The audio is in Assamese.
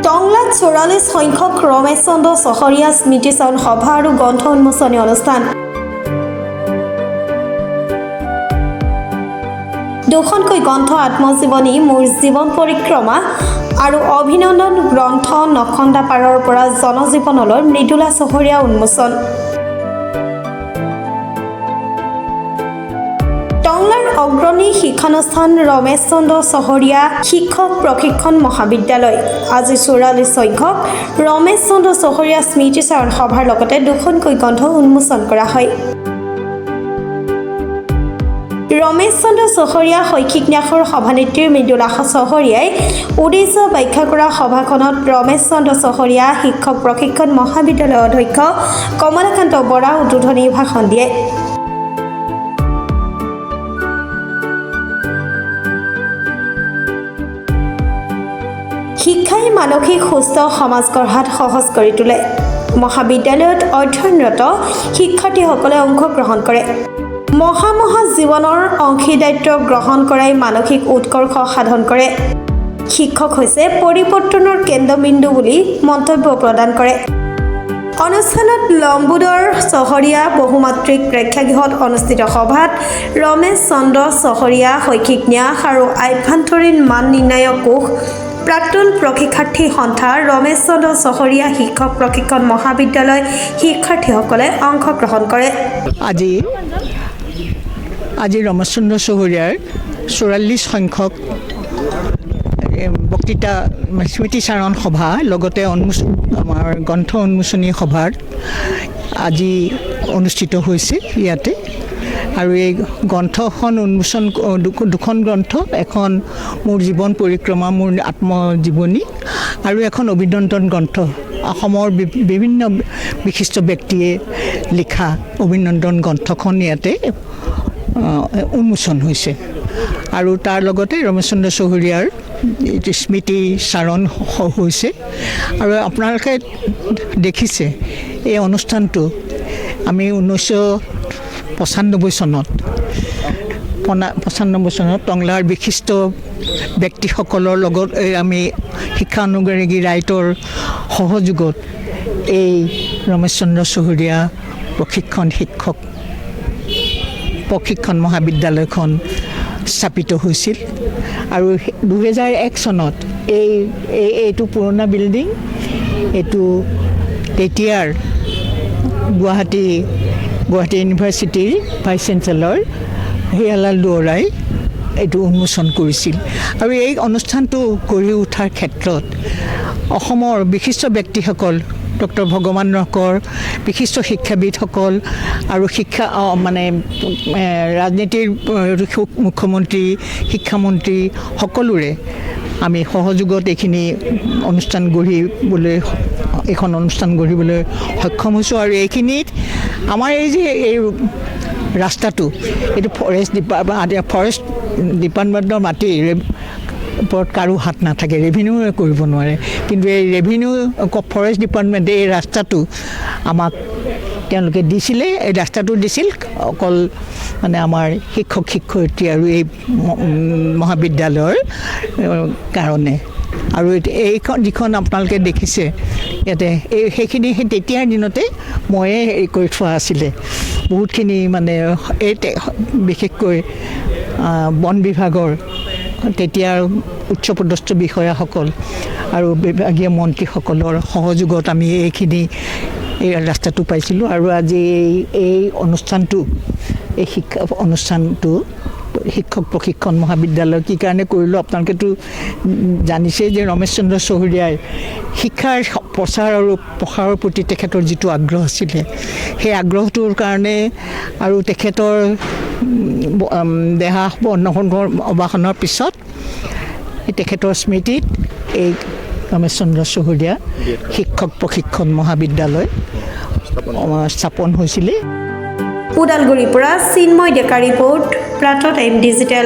টংলাত ৪৪ সংখ্যক ৰমেশ চন্দ্ৰ চহৰীয়া স্মৃতিচাৰণ সভা আৰু গ্ৰন্থ উন্মোচনী অনুষ্ঠান। দুখনকৈ গ্ৰন্থ আত্মজীৱনী মোৰ জীৱন পৰিক্ৰমা আৰু অভিনন্দন গ্ৰন্থ নখন্দা পাৰৰ পৰা জনজীৱনলৈ মৃদুলা চহৰীয়া উন্মোচন। টংলাৰ অগ্ৰণী শিক্ষানুষ্ঠান ৰমেশ চন্দ্ৰ চহৰীয়া শিক্ষক প্ৰশিক্ষণ মহাবিদ্যালয় আজি ৪৪ সংখ্যক ৰমেশ চন্দ্ৰ চহৰীয়া স্মৃতিচাৰণ সভাৰ লগতে দুখনকৈ গ্ৰন্থ উন্মোচন কৰা হয়। ৰমেশ চন্দ্ৰ চহৰীয়া শৈক্ষিক ন্যাসৰ সভানেত্ৰীৰ মৃদুলা চহৰীয়াই উদ্দেশ্য ব্যাখ্যা কৰা সভাখনত ৰমেশ চন্দ্ৰ চহৰীয়া শিক্ষক প্ৰশিক্ষণ মহাবিদ্যালয়ৰ অধ্যক্ষ কমলাকান্ত বৰা উদ্বোধনী ভাষণ দিয়ে। শিক্ষাই মানসিক সুস্থ সমাজ গঢ়াত সহজ কৰি তোলে। মহাবিদ্যালয়ত অধ্যয়নৰত শিক্ষাৰ্থীসকলে অংশগ্ৰহণ কৰে। মহা জীৱনৰ অংশীদাৰিত্ব গ্ৰহণ কৰাই মানসিক উৎকৰ্ষ সাধন কৰে। শিক্ষক হৈছে পৰিৱৰ্তনৰ কেন্দ্ৰবিন্দু বুলি মন্তব্য প্ৰদান কৰে। অনুষ্ঠানত লম্বোদৰ চহৰীয়া বহুমাত্ৰিক প্ৰেক্ষাগৃহত অনুষ্ঠিত সভাত ৰমেশ চন্দ্ৰ চহৰীয়া শৈক্ষিক ন্যাস আৰু আভ্যন্তৰীণ মান নিৰ্ণায়ক কোষ প্ৰাক্তন প্ৰশিক্ষাৰ্থী সন্থা ৰমেশ চন্দ্ৰ চহৰীয়া শিক্ষক প্ৰশিক্ষণ মহাবিদ্যালয় শিক্ষাৰ্থীসকলে অংশগ্ৰহণ কৰে। আজি ৰমেশ চন্দ্ৰ চহৰীয়াৰ ৪৪ সংখ্যক বক্তৃতা স্মৃতিচাৰণ সভা লগতে আমাৰ গ্ৰন্থ উন্মোচনী সভাৰ আজি অনুষ্ঠিত হৈছে ইয়াতে। আৰু এই গ্ৰন্থখন উন্মোচন দুখন গ্ৰন্থ, এখন মোৰ জীৱন পৰিক্ৰমা মোৰ আত্মজীৱনী আৰু এখন অভিনন্দন গ্ৰন্থ অসমৰ বিভিন্ন বিশিষ্ট ব্যক্তিয়ে লিখা অভিনন্দন গ্ৰন্থখন ইয়াতে উন্মোচন হৈছে। আৰু তাৰ লগতে ৰমেশ চন্দ্ৰ চহৰীয়াৰ স্মৃতিচাৰণ হৈছে। আৰু আপোনালোকে দেখিছে এই অনুষ্ঠানটো আমি 1995 চনত টংলাৰ বিশিষ্ট ব্যক্তিসকলৰ লগত আমি শিক্ষা অনুৰাগী ৰাইটৰ সহযোগত এই ৰমেশ চন্দ্ৰ চহৰীয়া প্ৰশিক্ষণ মহাবিদ্যালয়খন স্থাপিত হৈছিল। আৰু 2001 চনত এইটো পুৰণা বিল্ডিং, এইটো তেতিয়াৰ গুৱাহাটী ইউনিভাৰ্চিটিৰ ভাইচ চেঞ্চেলৰ হিয়ালাল দুৱৰাই এইটো উন্মোচন কৰিছিল। আৰু এই অনুষ্ঠানটো গঢ়ি উঠাৰ ক্ষেত্ৰত অসমৰ বিশিষ্ট ব্যক্তিসকল ডক্টৰ ভগৱান নকৰ, বিশিষ্ট শিক্ষাবিদসকল আৰু ৰাজনীতিৰ মুখ্যমন্ত্ৰী, শিক্ষামন্ত্ৰী সকলোৰে আমি সহযোগত এইখন অনুষ্ঠান গঢ়িবলৈ সক্ষম হৈছোঁ। আৰু এইখিনিত আমাৰ এই ৰাস্তাটো এইটো ফৰেষ্ট ডিপাৰ্টমেণ্টৰ মাটিৰ ওপৰত কাৰো হাত নাথাকে, ৰেভিনিউৱে কৰিব নোৱাৰে। কিন্তু এই ফৰেষ্ট ডিপাৰ্টমেণ্টে এই ৰাস্তাটো আমাক তেওঁলোকে দিছিলে। এই ৰাস্তাটো দিছিল অকল আমাৰ শিক্ষক শিক্ষয়িত্ৰী আৰু এই মহাবিদ্যালয়ৰ কাৰণে। আৰু এইখন যিখন আপোনালোকে দেখিছে ইয়াতে সেইখিনি সেই তেতিয়াৰ দিনতে ময়ে হেৰি কৰি থোৱা আছিলে বহুতখিনি। বিশেষকৈ বন বিভাগৰ তেতিয়াৰ উচ্চপদস্থ বিষয়াসকল আৰু বিভাগীয় মন্ত্ৰীসকলৰ সহযোগত আমি এই ৰাস্তাটো পাইছিলোঁ। আৰু আজি এই শিক্ষা অনুষ্ঠানটো শিক্ষক প্ৰশিক্ষণ মহাবিদ্যালয় কি কাৰণে কৰিলোঁ আপোনালোকেতো জানিছেই যে ৰমেশ চন্দ্ৰ চহৰীয়াই শিক্ষাৰ প্ৰচাৰ আৰু প্ৰসাৰৰ প্ৰতি তেখেতৰ যিটো আগ্ৰহ আছিলে, সেই আগ্ৰহটোৰ কাৰণে আৰু তেখেতৰ অৱসানৰ পিছত তেখেতৰ স্মৃতিত এই ৰমেশ চন্দ্ৰ চহৰীয়া শিক্ষক প্ৰশিক্ষণ মহাবিদ্যালয় স্থাপন হৈছিলে। ওদালগুৰিৰ পৰা চিন্ময় ডেকা ৰিপৰ্ট, প্ৰাতঃ টাইম ডিজিটেল।